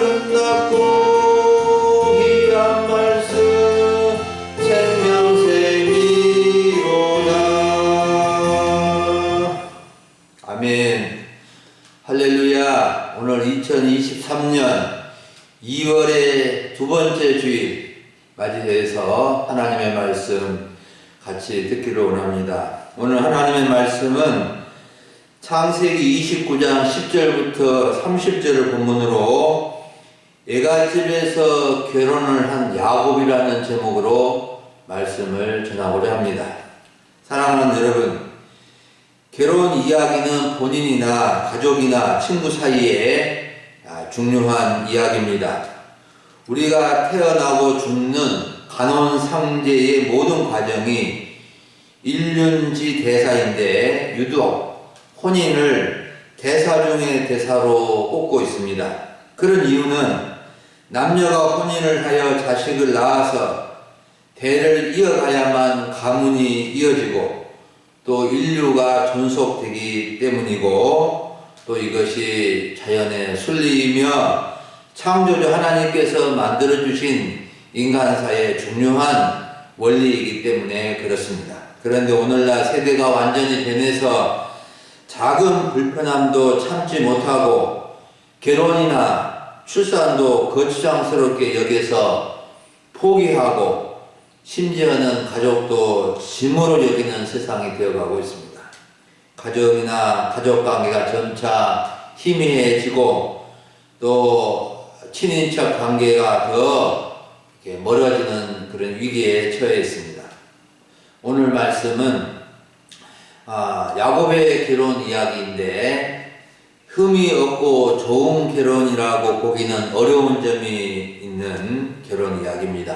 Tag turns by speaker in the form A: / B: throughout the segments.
A: 아름답고 귀한 말씀 생명샘이로다. 아멘. 할렐루야. 오늘 2023년 2월의 두 번째 주일 맞이해서 하나님의 말씀 같이 듣기를 원합니다. 오늘 하나님의 말씀은 창세기 29장 10절부터 30절을 본문으로 애갓집에서 결혼을 한 야곱이라는 제목으로 말씀을 전하고자 합니다. 사랑하는 여러분, 결혼 이야기는 본인이나 가족이나 친구 사이에 중요한 이야기입니다. 우리가 태어나고 죽는 간혼상제의 모든 과정이 일륜지 대사인데 유독 혼인을 대사 중의 대사로 꼽고 있습니다. 그런 이유는 남녀가 혼인을 하여 자식을 낳아서 대를 이어가야만 가문이 이어지고 또 인류가 존속되기 때문이고, 또 이것이 자연의 순리이며 창조주 하나님께서 만들어주신 인간사의 중요한 원리이기 때문에 그렇습니다. 그런데 오늘날 세대가 완전히 변해서 작은 불편함도 참지 못하고 결혼이나 출산도 거추장스럽게 여겨서 포기하고 심지어는 가족도 짐으로 여기는 세상이 되어가고 있습니다. 가정이나 가족관계가 점차 희미해지고 또 친인척 관계가 더 이렇게 멀어지는 그런 위기에 처해 있습니다. 오늘 말씀은 야곱의 결혼 이야기인데 흠이 없고 좋은 결혼이라고 보기는 어려운 점이 있는 결혼 이야기입니다.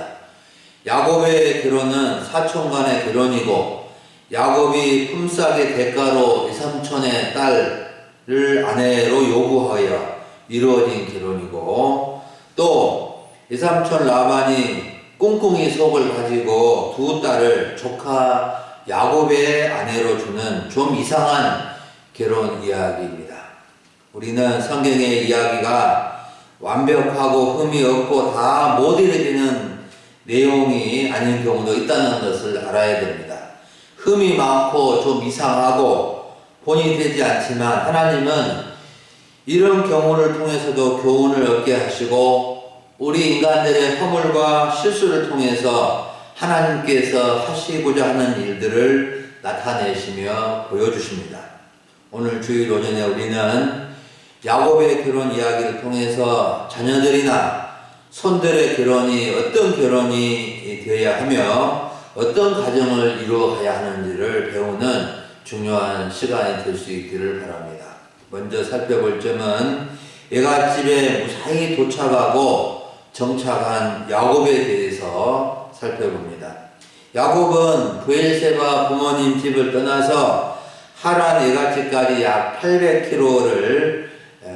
A: 야곱의 결혼은 사촌간의 결혼이고 야곱이 품삯의 대가로 이삼촌의 딸을 아내로 요구하여 이루어진 결혼이고, 또 이삼촌 라반이 꿍꿍이 속을 가지고 두 딸을 조카 야곱의 아내로 주는 좀 이상한 결혼 이야기입니다. 우리는 성경의 이야기가 완벽하고 흠이 없고 다 못 이루어지는 내용이 아닌 경우도 있다는 것을 알아야 됩니다. 흠이 많고 좀 이상하고 본이 되지 않지만 하나님은 이런 경우를 통해서도 교훈을 얻게 하시고 우리 인간들의 허물과 실수를 통해서 하나님께서 하시고자 하는 일들을 나타내시며 보여주십니다. 오늘 주일 오전에 우리는 야곱의 결혼 이야기를 통해서 자녀들이나 손들의 결혼이 어떤 결혼이 되어야 하며 어떤 가정을 이루어가야 하는지를 배우는 중요한 시간이 될 수 있기를 바랍니다. 먼저 살펴볼 점은 애갓집에 무사히 도착하고 정착한 야곱에 대해서 살펴봅니다. 야곱은 브엘세바 부모님 집을 떠나서 하란 애갓집까지 약 800km를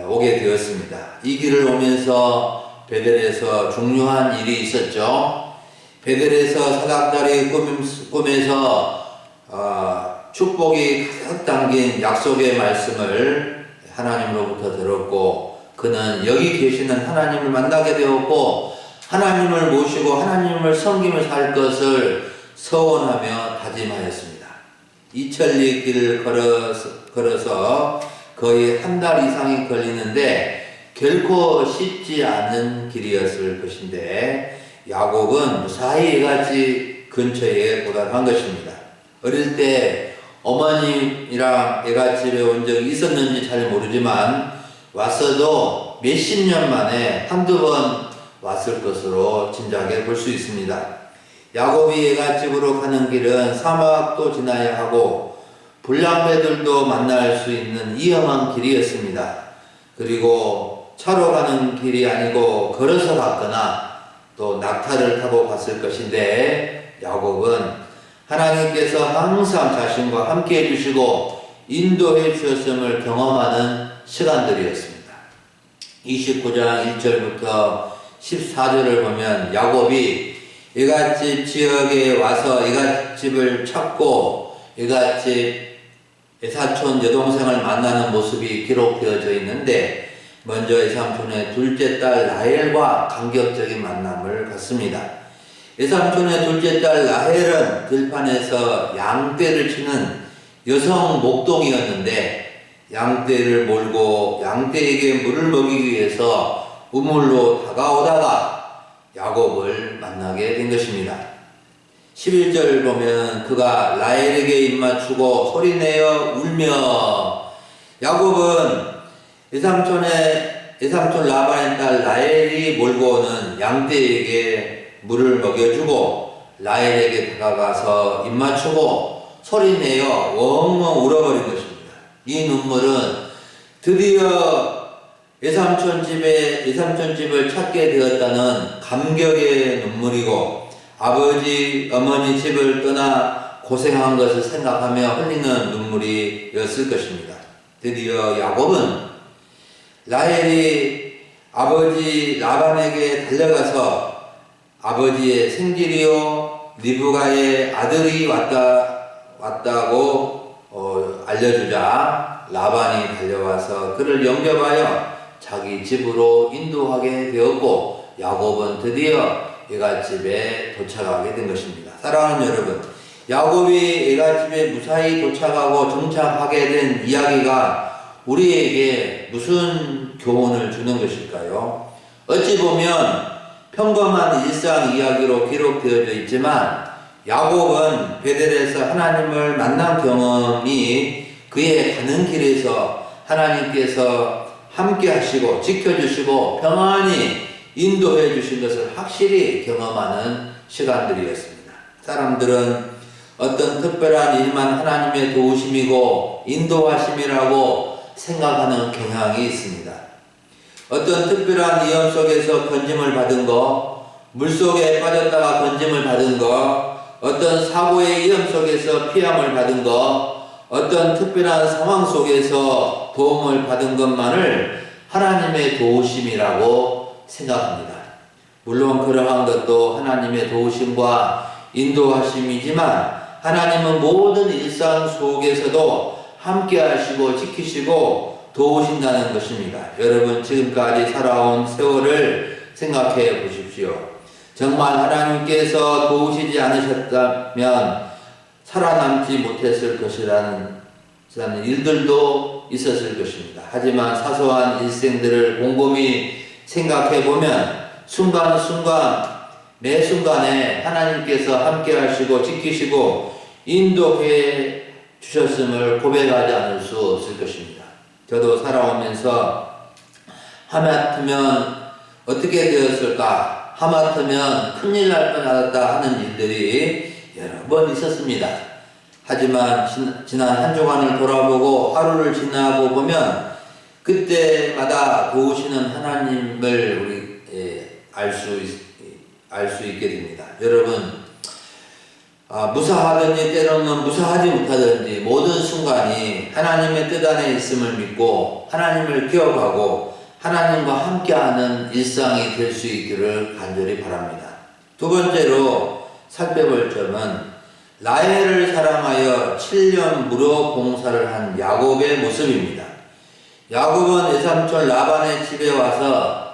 A: 오게 되었습니다. 이 길을 오면서 베델에서 중요한 일이 있었죠. 베델에서 사닥다리 꿈에서 축복이 가득 담긴 약속의 말씀을 하나님으로부터 들었고, 그는 여기 계시는 하나님을 만나게 되었고 하나님을 모시고 하나님을 섬기며 살 것을 서원하며 다짐하였습니다. 이천리 길을 걸어서 거의 한 달 이상이 걸리는데 결코 쉽지 않은 길이었을 것인데 야곱은 무사히 애갓집 근처에 도달한 것입니다. 어릴 때 어머님이랑 애갓집에 온 적이 있었는지 잘 모르지만 왔어도 몇십 년 만에 한두 번 왔을 것으로 짐작해 볼 수 있습니다. 야곱이 애갓집으로 가는 길은 사막도 지나야 하고 불량배들도 만날 수 있는 위험한 길이었습니다. 그리고 차로 가는 길이 아니고 걸어서 갔거나 또 낙타를 타고 갔을 것인데 야곱은 하나님께서 항상 자신과 함께 해주시고 인도해 주셨음을 경험하는 시간들이었습니다. 29장 1절부터 14절을 보면 야곱이 애갓집 지역에 와서 애갓집을 찾고 애갓집 애사촌 여동생을 만나는 모습이 기록되어져 있는데 먼저 에삼촌의 둘째 딸 라헬과 간격적인 만남을 갖습니다. 에삼촌의 둘째 딸 라헬은 들판에서 양떼를 치는 여성 목동이었는데 양떼를 몰고 양떼에게 물을 먹이기 위해서 우물로 다가오다가 야곱을 만나게 된 것입니다. 11절 보면 그가 라헬에게 입맞추고 소리내어 울며 야곱은 에삼촌 라반의 딸 라헬이 몰고 오는 양떼에게 물을 먹여주고 라헬에게 다가가서 입맞추고 소리내어 엉엉 울어버린 것입니다. 이 눈물은 드디어 에삼촌 집을 찾게 되었다는 감격의 눈물이고 아버지, 어머니 집을 떠나 고생한 것을 생각하며 흘리는 눈물이었을 것입니다. 드디어 야곱은 라헬이 아버지 라반에게 달려가서 아버지의 생질이요 리브가의 아들이 왔다고 알려주자 라반이 달려와서 그를 영접하여 자기 집으로 인도하게 되었고 야곱은 드디어 애갓집에 도착하게 된 것입니다. 사랑하는 여러분, 야곱이 애갓집에 무사히 도착하고 정착하게 된 이야기가 우리에게 무슨 교훈을 주는 것일까요? 어찌 보면 평범한 일상 이야기로 기록되어져 있지만 야곱은 베델에서 하나님을 만난 경험이 그의 가는 길에서 하나님께서 함께 하시고 지켜주시고 평안히 인도해 주신 것을 확실히 경험하는 시간들이었습니다. 사람들은 어떤 특별한 일만 하나님의 도우심이고 인도하심이라고 생각하는 경향이 있습니다. 어떤 특별한 위험 속에서 건짐을 받은 거, 물속에 빠졌다가 건짐을 받은 거, 어떤 사고의 위험 속에서 피함을 받은 거, 어떤 특별한 상황 속에서 도움을 받은 것만을 하나님의 도우심이라고 생각합니다. 물론 그러한 것도 하나님의 도우심과 인도하심이지만 하나님은 모든 일상 속에서도 함께 하시고 지키시고 도우신다는 것입니다. 여러분 지금까지 살아온 세월을 생각해 보십시오. 정말 하나님께서 도우시지 않으셨다면 살아남지 못했을 것이라는 일들도 있었을 것입니다. 하지만 사소한 일생들을 곰곰이 생각해 보면 순간순간 매 순간에 하나님께서 함께 하시고 지키시고 인도해 주셨음을 고백하지 않을 수 없을 것입니다. 저도 살아오면서 하마터면 어떻게 되었을까, 하마터면 큰일 날 뻔하다 하는 일들이 여러 번 있었습니다. 하지만 지난 한 주간을 돌아보고 하루를 지나고 보면 그때마다 도우시는 하나님을 우리 알 수 있게 됩니다. 여러분 무사하든지 때로는 무사하지 못하든지 모든 순간이 하나님의 뜻 안에 있음을 믿고 하나님을 기억하고 하나님과 함께하는 일상이 될 수 있기를 간절히 바랍니다. 두 번째로 살펴볼 점은 라헬을 사랑하여 7년 무료 봉사를 한 야곱의 모습입니다. 야곱은 외삼촌 라반의 집에 와서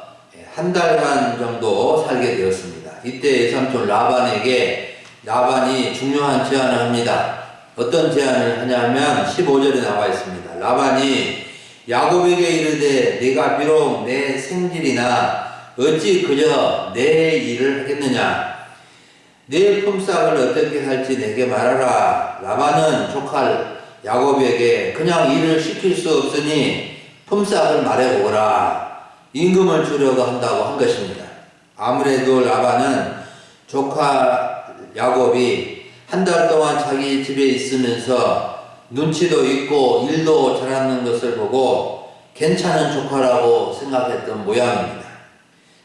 A: 한 달간 정도 살게 되었습니다. 이때 외삼촌 라반이 중요한 제안을 합니다. 어떤 제안을 하냐면 15절에 나와 있습니다. 라반이 야곱에게 이르되 네가 비록 내 생질이나 어찌 그저 내 일을 하겠느냐. 네 품삯을 어떻게 할지 내게 말하라. 라반은 조카 야곱에게 그냥 일을 시킬 수 없으니 품삯을 말해보거라. 임금을 주려고 한다고 한 것입니다. 아무래도 라반은 조카 야곱이 한 달 동안 자기 집에 있으면서 눈치도 있고 일도 잘하는 것을 보고 괜찮은 조카라고 생각했던 모양입니다.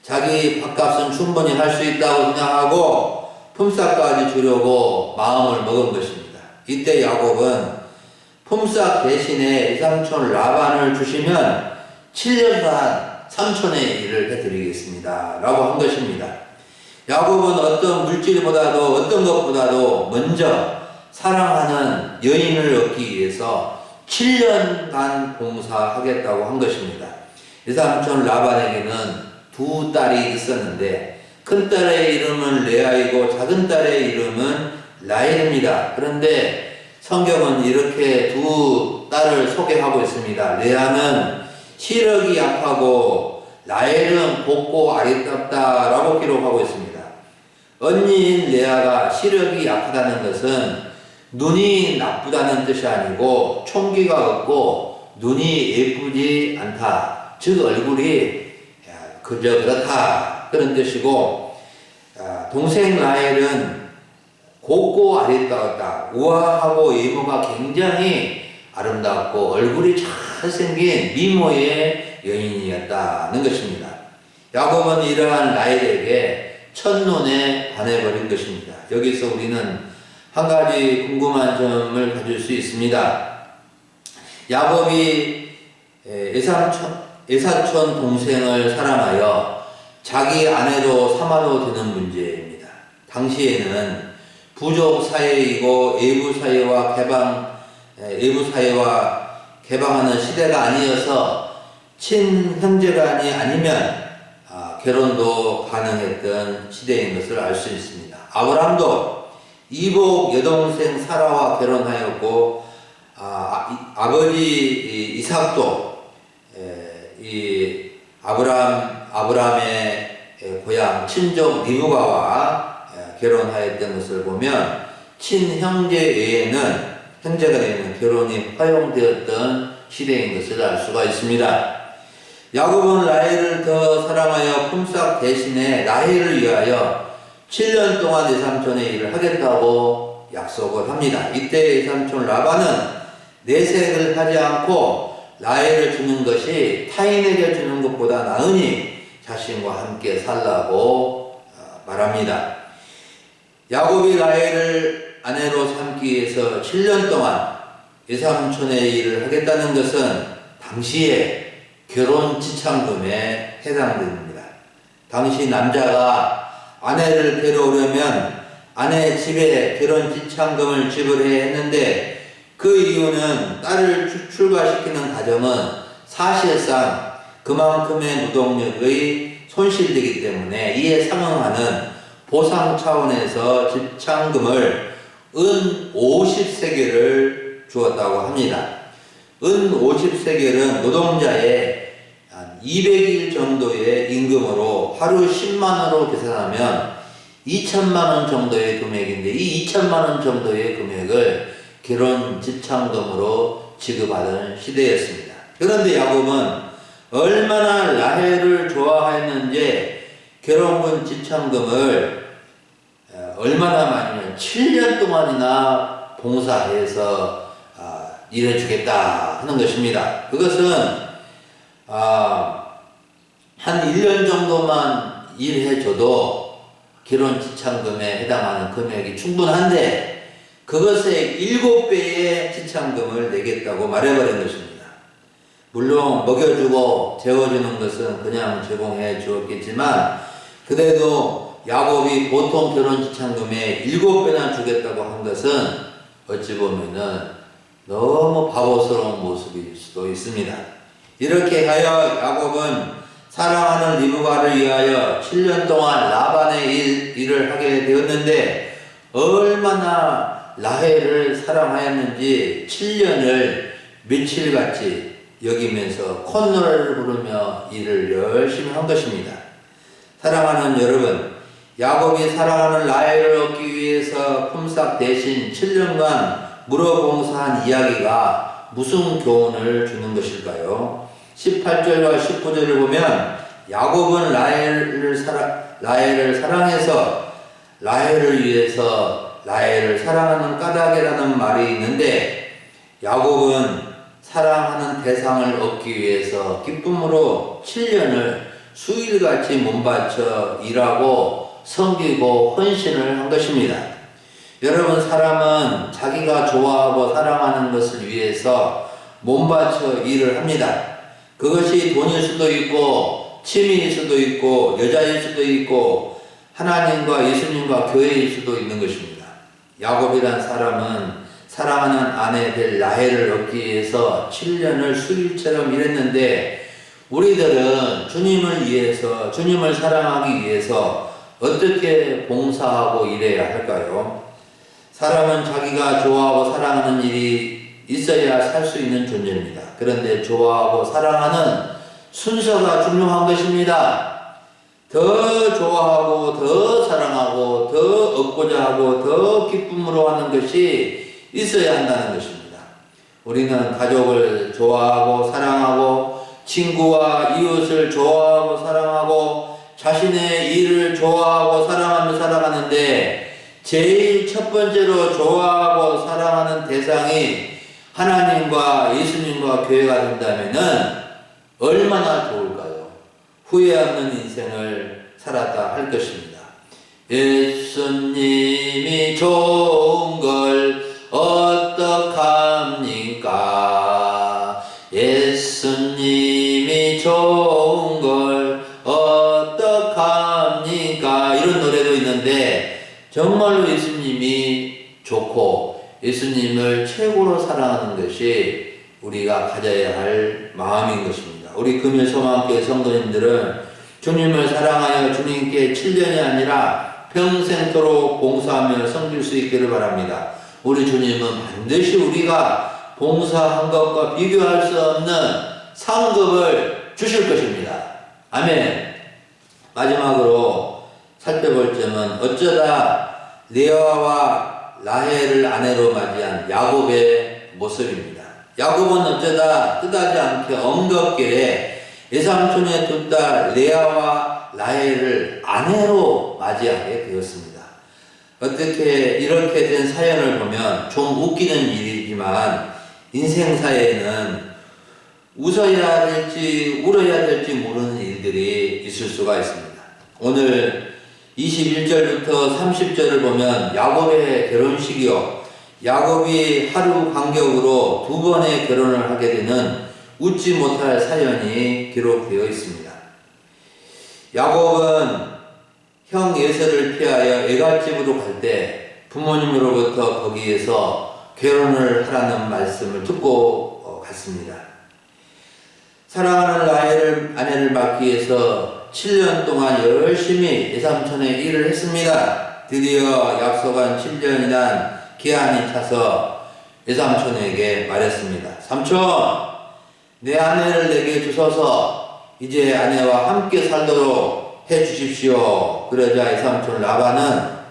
A: 자기 밥값은 충분히 할 수 있다고 생각하고 품삯까지 주려고 마음을 먹은 것입니다. 이때 야곱은 품삯 대신에 이삼촌 라반을 주시면 7년간 삼촌의 일을 해드리겠습니다 라고 한 것입니다. 야곱은 어떤 물질보다도 어떤 것보다도 먼저 사랑하는 여인을 얻기 위해서 7년간 봉사하겠다고 한 것입니다. 외삼촌 라반에게는 두 딸이 있었는데 큰 딸의 이름은 레아이고 작은 딸의 이름은 라헬입니다. 그런데 성경은 이렇게 두 딸을 소개하고 있습니다. 레아는 시력이 약하고 라헬은 곱고 아리답다라고 기록하고 있습니다. 언니인 레아가 시력이 약하다는 것은 눈이 나쁘다는 뜻이 아니고 총기가 없고 눈이 예쁘지 않다. 즉 얼굴이 그저 그렇다. 그런 뜻이고, 동생 라헬은 곱고 아리따웠다. 우아하고 외모가 굉장히 아름답고 얼굴이 잘생긴 미모의 여인이었다는 것입니다. 야곱은 이러한 라헬에게 첫눈에 반해버린 것입니다. 여기서 우리는 한 가지 궁금한 점을 가질 수 있습니다. 야곱이 에사촌 동생을 사랑하여 자기 아내로 삼아도 되는 문제입니다. 당시에는 부족 사회이고 외부 사회와 개방하는 시대가 아니어서 친형제간이 아니면 결혼도 가능했던 시대인 것을 알 수 있습니다. 아브라함도 이복 여동생 사라와 결혼하였고 아버지 이삭도 이 아브라함의 고향 친족 리브가와 결혼하였던 것을 보면 친형제 외에는 형제가 되는 결혼이 허용되었던 시대인 것을 알 수가 있습니다. 야곱은 라헬을 더 사랑하여 품삯 대신에 라헬을 위하여 7년 동안 외삼촌의 일을 하겠다고 약속을 합니다. 이때 외삼촌 라반은 내색을 하지 않고 라헬을 주는 것이 타인에게 주는 것보다 나으니 자신과 함께 살라고 말합니다. 야곱이 라헬을 아내로 삼기 위해서 7년 동안 외삼촌의 일을 하겠다는 것은 당시에 결혼 지참금에 해당됩니다. 당시 남자가 아내를 데려오려면 아내 집에 결혼 지참금을 지불해야 했는데 그 이유는 딸을 출가시키는 가정은 사실상 그만큼의 노동력의 손실되기 때문에 이에 상응하는 보상 차원에서 지참금을 은 50세겔을 주었다고 합니다. 은 50세겔은 노동자의 200일 정도의 임금으로 하루 10만원으로 계산하면 2천만원 정도의 금액인데 이 2천만원 정도의 금액을 결혼 지참금으로 지급하던 시대였습니다. 그런데 야곱은 얼마나 라헬을 좋아했는지 결혼금 지참금을 얼마나 많이면 7년 동안이나 봉사해서 일해주겠다 하는 것입니다. 그것은 한 1년 정도만 일해줘도 결혼 지참금에 해당하는 금액이 충분한데 그것의 7배의 지참금을 내겠다고 말해버린 것입니다. 물론 먹여주고 재워주는 것은 그냥 제공해 주었겠지만 그래도 야곱이 보통 결혼 지참금의 7배나 주겠다고 한 것은 어찌 보면은 너무 바보스러운 모습일 수도 있습니다. 이렇게 하여 야곱은 사랑하는 리브가를 위하여 7년 동안 라반의 일을 하게 되었는데 얼마나 라헬을 사랑하였는지 7년을 며칠같이 여기면서 콧노래를 부르며 일을 열심히 한 것입니다. 사랑하는 여러분, 야곱이 사랑하는 라헬을 얻기 위해서 품삯 대신 7년간 물어봉사한 이야기가 무슨 교훈을 주는 것일까요? 18절과 19절을 보면 야곱은 라헬을 사랑해서 라헬을 위해서 라헬을 사랑하는 까닭이라는 말이 있는데 야곱은 사랑하는 대상을 얻기 위해서 기쁨으로 7년을 수일같이 몸바쳐 일하고 섬기고 헌신을 한 것입니다. 여러분, 사람은 자기가 좋아하고 사랑하는 것을 위해서 몸바쳐 일을 합니다. 그것이 돈일 수도 있고 취미일 수도 있고 여자일 수도 있고 하나님과 예수님과 교회일 수도 있는 것입니다. 야곱이란 사람은 사랑하는 아내 될 라헬을 얻기 위해서 7년을 수일처럼 일했는데 우리들은 주님을 위해서, 주님을 사랑하기 위해서 어떻게 봉사하고 일해야 할까요? 사람은 자기가 좋아하고 사랑하는 일이 있어야 살 수 있는 존재입니다. 그런데 좋아하고 사랑하는 순서가 중요한 것입니다. 더 좋아하고 더 사랑하고 더 얻고자 하고 더 기쁨으로 하는 것이 있어야 한다는 것입니다. 우리는 가족을 좋아하고 사랑하고 친구와 이웃을 좋아하고 사랑하고 자신의 일을 좋아하고 사랑하며 살아가는데 제일 첫 번째로 좋아하고 사랑하는 대상이 하나님과 예수님과 교회가 된다면은 얼마나 좋을까요? 후회 없는 인생을 살았다 할 것입니다. 예수님이 좋은 걸 어떡합니까? 예수님이 좋은 걸 어떡합니까? 이런 노래도 있는데 정말로 예수님이 좋고 예수님을 최고로 사랑하는 것이 우리가 가져야 할 마음인 것입니다. 우리 금요 소망교회 성도님들은 주님을 사랑하여 주님께 7년이 아니라 평생토록 봉사하며 섬길 수 있기를 바랍니다. 우리 주님은 반드시 우리가 봉사한 것과 비교할 수 없는 상급을 주실 것입니다. 아멘. 마지막으로 살펴볼 점은 어쩌다 레아와 라헬을 아내로 맞이한 야곱의 모습입니다. 야곱은 어쩌다 뜻하지 않게 엄격게 외삼촌의 두 딸 레아와 라헬을 아내로 맞이하게 되었습니다. 어떻게 이렇게 된 사연을 보면 좀 웃기는 일이지만 인생사에는 웃어야 될지 울어야 될지 모르는 일들이 있을 수가 있습니다. 오늘 21절부터 30절을 보면 야곱의 결혼식이요, 야곱이 하루 간격으로 두 번의 결혼을 하게 되는 웃지 못할 사연이 기록되어 있습니다. 야곱은 형 에서를 피하여 애갓집으로 갈 때 부모님으로부터 거기에서 결혼을 하라는 말씀을 듣고 갔습니다. 사랑하는 라헬을 아내를 맡기 위해서 7년 동안 열심히 외삼촌의 일을 했습니다. 드디어 약속한 7년이란 기한이 차서 외삼촌에게 말했습니다. 삼촌, 내 아내를 내게 주소서. 이제 아내와 함께 살도록 해 주십시오. 그러자 외삼촌 라반은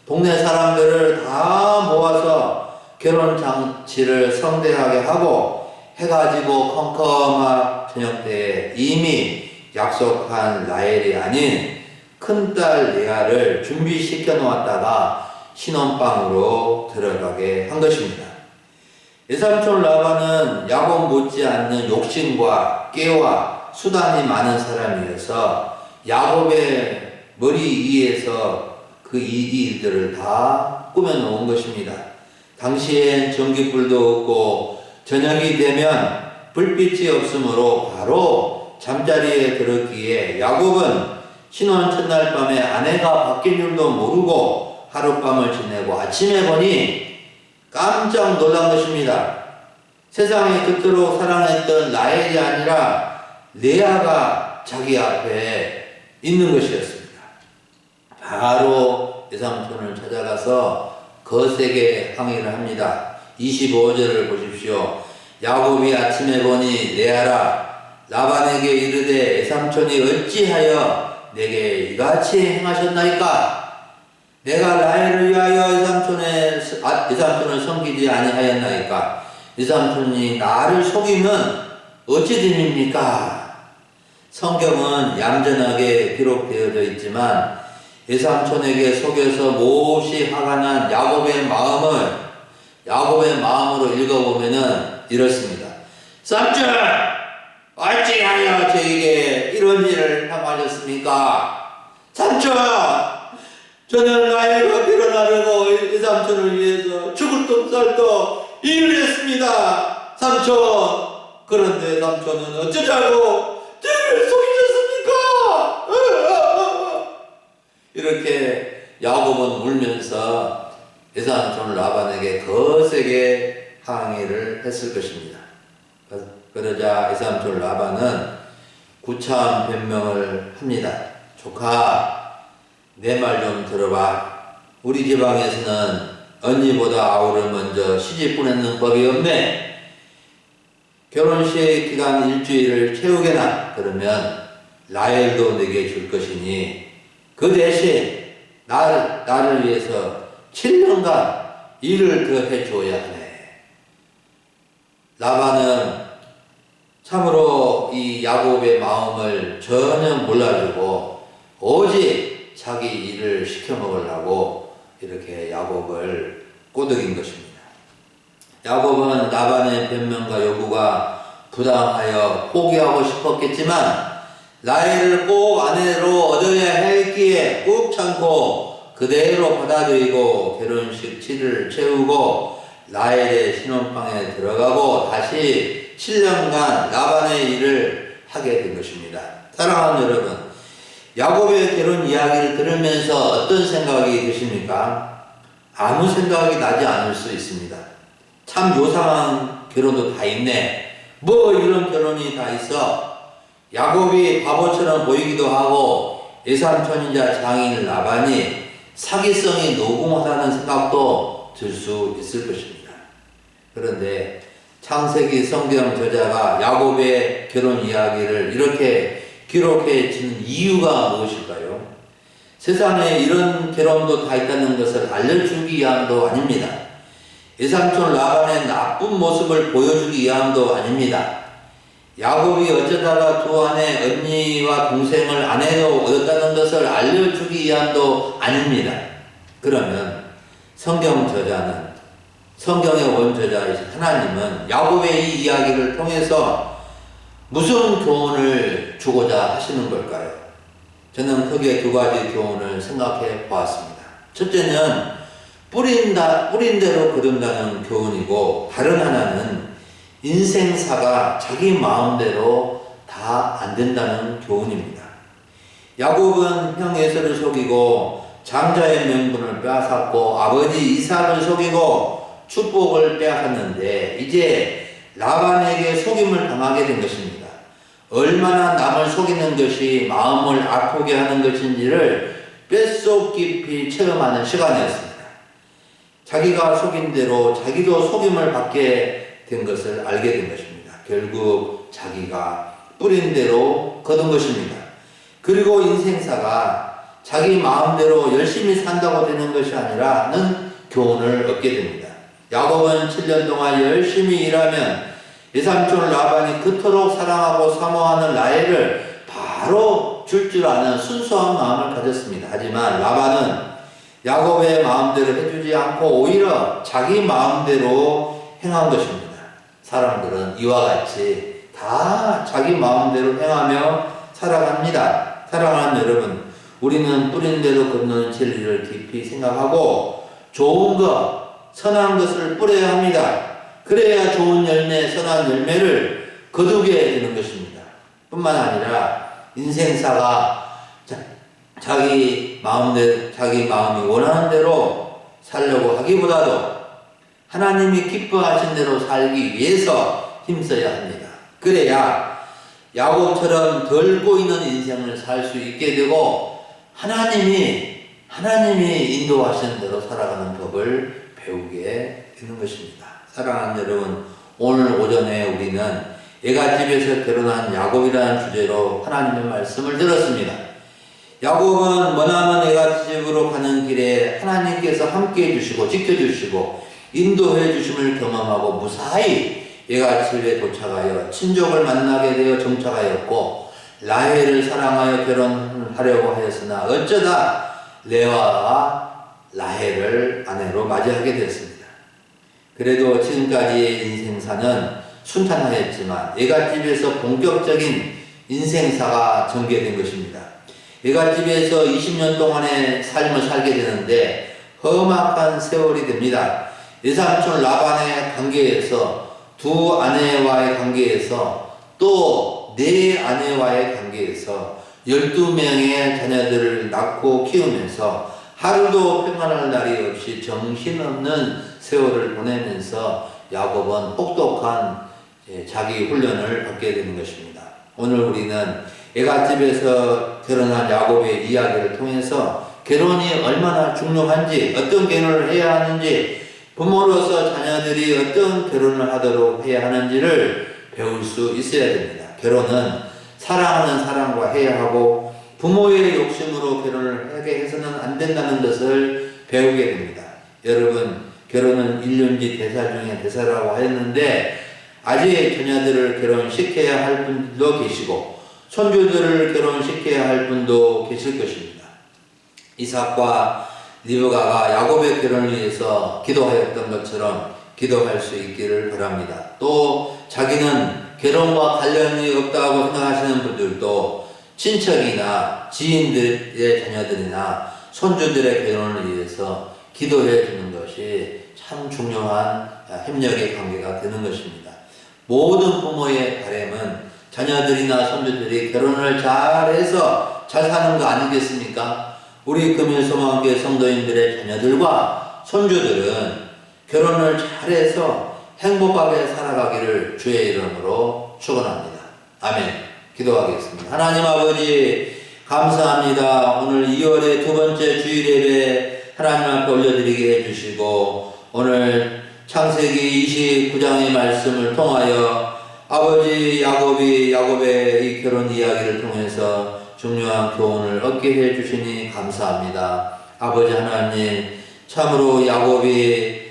A: 동네 사람들을 다 모아서 결혼 장치를 성대하게 하고 해가 지고 컴컴한 저녁때에 이미 약속한 라헬이 아닌 큰딸 레아를 준비시켜 놓았다가 신혼방으로 들어가게 한 것입니다. 외삼촌 라반은 야곱 못지않는 욕심과 깨와 수단이 많은 사람이어서 야곱의 머리 위에서 그 일들을 다 꾸며놓은 것입니다. 당시엔 전기불도 없고 저녁이 되면 불빛이 없으므로 바로 잠자리에 들었기에 야곱은 신혼 첫날 밤에 아내가 바뀐 줄도 모르고 하룻밤을 지내고 아침에 보니 깜짝 놀란 것입니다. 세상에 그토록 사랑했던 라헬이 아니라 레아가 자기 앞에 있는 것이었습니다. 바로 외삼촌을 찾아가서 거세게 항의를 합니다. 25절을 보십시오. 야곱이 아침에 보니 레아라 라반에게 이르되 외삼촌이 어찌하여 내게 이같이 행하셨나이까? 내가 라헬을 위하여 외삼촌을 섬기지 아니하였나이까? 외삼촌이 나를 속이면 어찌 됩니까? 성경은 얌전하게 기록되어져 있지만 외삼촌에게 속여서 몹시 화가 난 야곱의 마음으로 읽어보면은 이렇습니다. 삼촌! 어찌하여 저에게 이런 일을 행하셨습니까? 삼촌! 저는 라헬과 결혼하려고 외삼촌을 위해서 죽을 똥 살도 일을 했습니다. 삼촌! 그런데 삼촌은 어쩌자고 저를 속이셨습니까? 이렇게 야곱은 울면서 외삼촌 라반에게 거세게 항의를 했을 것입니다. 그러자 외삼촌 라반은 구차한 변명을 합니다. 조카, 내 말 좀 들어봐. 우리 지방에서는 언니보다 아우를 먼저 시집 보내는 법이 없네. 결혼식 기간 일주일을 채우게나. 그러면 라헬도 내게 줄 것이니 그 대신 나를 위해서 7년간 일을 더 해줘야 하네. 라반은 참으로 이 야곱의 마음을 전혀 몰라주고 오직 자기 일을 시켜 먹으려고 이렇게 야곱을 꼬드긴 것입니다. 야곱은 라반의 변명과 요구가 부당하여 포기하고 싶었겠지만 라헬을 꼭 아내로 얻어야 했기에 꾹 참고 그대로 받아들이고 결혼식 치를 채우고 라헬의 신혼방에 들어가고 다시 7년간 라반의 일을 하게 된 것입니다. 사랑하는 여러분, 야곱의 결혼 이야기를 들으면서 어떤 생각이 드십니까? 아무 생각이 나지 않을 수 있습니다. 참 요상한 결혼도 다 있네. 뭐 이런 결혼이 다 있어. 야곱이 바보처럼 보이기도 하고 외삼촌이자 장인 라반이 사기성이 노궁하다는 생각도 들 수 있을 것입니다. 그런데 창세기 성경 저자가 야곱의 결혼 이야기를 이렇게 기록해 주는 이유가 무엇일까요? 세상에 이런 결혼도 다 있다는 것을 알려주기 위함도 아닙니다. 외삼촌 라반의 나쁜 모습을 보여주기 위함도 아닙니다. 야곱이 어쩌다가 두 아내 언니와 동생을 아내로 얻었다는 것을 알려주기 위함도 아닙니다. 그러면 성경 저자는, 성경의 원저자이신 하나님은 야곱의 이 이야기를 통해서 무슨 교훈을 주고자 하시는 걸까요? 저는 크게 두 가지 교훈을 생각해 보았습니다. 첫째는 뿌린 대로 거둔다는 교훈이고, 다른 하나는 인생사가 자기 마음대로 다 안 된다는 교훈입니다. 야곱은 형 에서를 속이고 장자의 명분을 빼앗았고 아버지 이삭을 속이고 축복을 빼앗았는데 이제 라반에게 속임을 당하게 된 것입니다. 얼마나 남을 속이는 것이 마음을 아프게 하는 것인지를 뼛속 깊이 체험하는 시간이었습니다. 자기가 속인 대로 자기도 속임을 받게 된 것을 알게 된 것입니다. 결국 자기가 뿌린 대로 거둔 것입니다. 그리고 인생사가 자기 마음대로 열심히 산다고 되는 것이 아니라는 교훈을 얻게 됩니다. 야곱은 7년 동안 열심히 일하면 외삼촌 라반이 그토록 사랑하고 사모하는 라헬을 바로 줄 아는 순수한 마음을 가졌습니다. 하지만 라반은 야곱의 마음대로 해주지 않고 오히려 자기 마음대로 행한 것입니다. 사람들은 이와 같이 다 자기 마음대로 행하며 살아갑니다. 사랑하는 여러분, 우리는 뿌린 대로 걷는 진리를 깊이 생각하고 좋은 것, 선한 것을 뿌려야 합니다. 그래야 좋은 열매, 선한 열매를 거두게 되는 것입니다. 뿐만 아니라 인생사가 자기 마음이 원하는 대로 살려고 하기보다도 하나님이 기뻐하신 대로 살기 위해서 힘써야 합니다. 그래야 야곱처럼 덜 보이는 인생을 살 수 있게 되고 하나님이 인도하신 대로 살아가는 법을 배우게 되는 것입니다. 사랑하는 여러분, 오늘 오전에 우리는 애갓집에서 결혼한 야곱이라는 주제로 하나님의 말씀을 들었습니다. 야곱은 머나먼 애갓집으로 가는 길에 하나님께서 함께해 주시고 지켜주시고 인도해 주심을 경험하고 무사히 애갓집에 도착하여 친족을 만나게 되어 정착하였고 라헬을 사랑하여 결혼하려고 하였으나 어쩌다 레아와 라헬을 아내로 맞이하게 되었습니다. 그래도 지금까지의 인생사는 순탄하였지만 애갓집에서 본격적인 인생사가 전개된 것입니다. 애갓집에서 20년 동안의 삶을 살게 되는데 험악한 세월이 됩니다. 외삼촌 라반의 관계에서, 두 아내와의 관계에서, 또 네 아내와의 관계에서 12명의 자녀들을 낳고 키우면서 하루도 평안할 날이 없이 정신없는 세월을 보내면서 야곱은 혹독한 자기 훈련을 받게 되는 것입니다. 오늘 우리는 애갓집에서 결혼한 야곱의 이야기를 통해서 결혼이 얼마나 중요한지, 어떤 결혼을 해야 하는지, 부모로서 자녀들이 어떤 결혼을 하도록 해야 하는지를 배울 수 있어야 됩니다. 결혼은 사랑하는 사람과 해야 하고 부모의 욕심으로 결혼을 하게 해서는 안 된다는 것을 배우게 됩니다. 여러분, 결혼은 일륜지 대사 중에 대사라고 했는데 아직 자녀들을 결혼시켜야 할 분도 계시고 손주들을 결혼시켜야 할 분도 계실 것입니다. 이삭과 리브가가 야곱의 결혼을 위해서 기도하였던 것처럼 기도할 수 있기를 바랍니다. 또 자기는 결혼과 관련이 없다고 생각하시는 분들도 친척이나 지인들의 자녀들이나 손주들의 결혼을 위해서 기도해 주는 것이 참 중요한 협력의 관계가 되는 것입니다. 모든 부모의 바람은 자녀들이나 손주들이 결혼을 잘해서 잘 사는 거 아니겠습니까? 우리 금일소망교회 성도님들의 자녀들과 손주들은 결혼을 잘해서 행복하게 살아가기를 주의 이름으로 축원합니다. 아멘. 기도하겠습니다. 하나님 아버지 감사합니다. 오늘 2월의 두 번째 주일 예배 하나님 앞에 올려드리게 해주시고 오늘 창세기 29장의 말씀을 통하여 아버지 야곱의 이 결혼 이야기를 통해서 중요한 교훈을 얻게 해주시니 감사합니다. 아버지 하나님, 참으로 야곱이